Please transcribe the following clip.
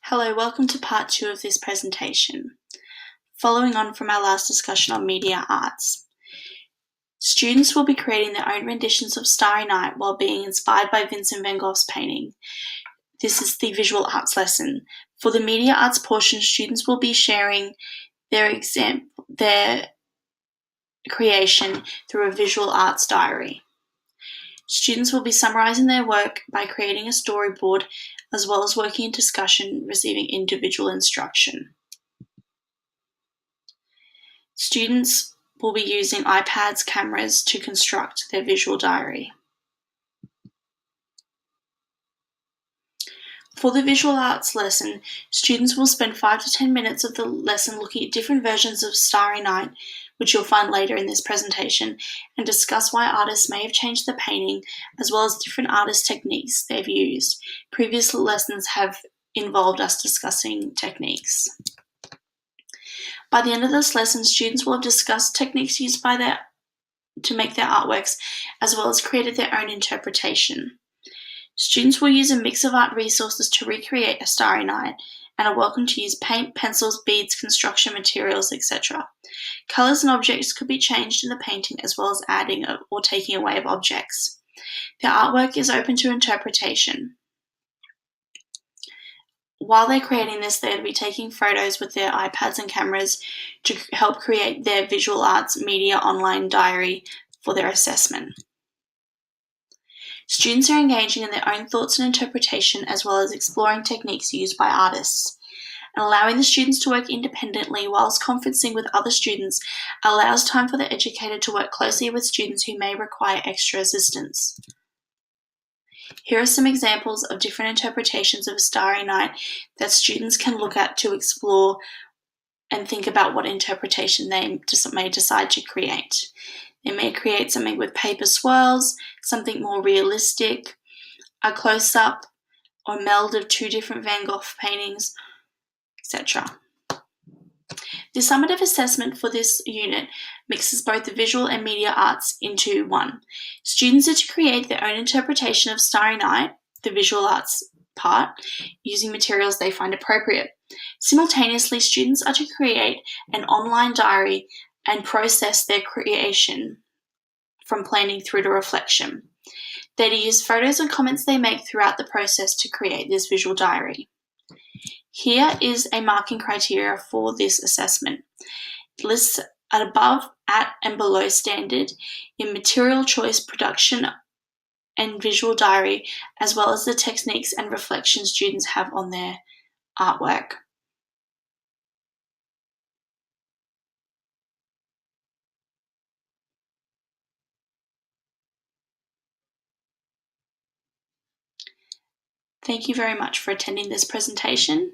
Hello, welcome to part 2 of this presentation. Following on from our last discussion on media arts. Students will be creating their own renditions of Starry Night while being inspired by Vincent van Gogh's painting. This is the visual arts lesson. For the media arts portion, students will be sharing their creation through a visual arts diary. Students will be summarizing their work by creating a storyboard, as well as working in discussion, receiving individual instruction. Students will be using iPads, cameras to construct their visual diary. For the visual arts lesson, students will spend 5 to 10 minutes of the lesson looking at different versions of Starry Night, which you'll find later in this presentation, and discuss why artists may have changed the painting, as well as different artist techniques they've used. Previous lessons have involved us discussing techniques. By the end of this lesson, students will have discussed techniques used to make their artworks, as well as created their own interpretation. Students will use a mix of art resources to recreate a Starry Night, and are welcome to use paint, pencils, beads, construction materials, etc. Colours and objects could be changed in the painting, as well as adding or taking away of objects. Their artwork is open to interpretation. While they're creating this, they'll be taking photos with their iPads and cameras to help create their visual arts media online diary for their assessment. Students are engaging in their own thoughts and interpretation, as well as exploring techniques used by artists. And allowing the students to work independently whilst conferencing with other students allows time for the educator to work closely with students who may require extra assistance. Here are some examples of different interpretations of a Starry Night that students can look at to explore and think about what interpretation they may decide to create. They may create something with paper swirls, something more realistic, a close-up or meld of two different Van Gogh paintings, etc. The summative assessment for this unit mixes both the visual and media arts into one. Students are to create their own interpretation of Starry Night, the visual arts part, using materials they find appropriate. Simultaneously, students are to create an online diary and process their creation from planning through to reflection. They're to use photos and comments they make throughout the process to create this visual diary. Here is a marking criteria for this assessment. It lists at above, at, and below standard in material choice, production, and visual diary, as well as the techniques and reflections students have on their artwork. Thank you very much for attending this presentation.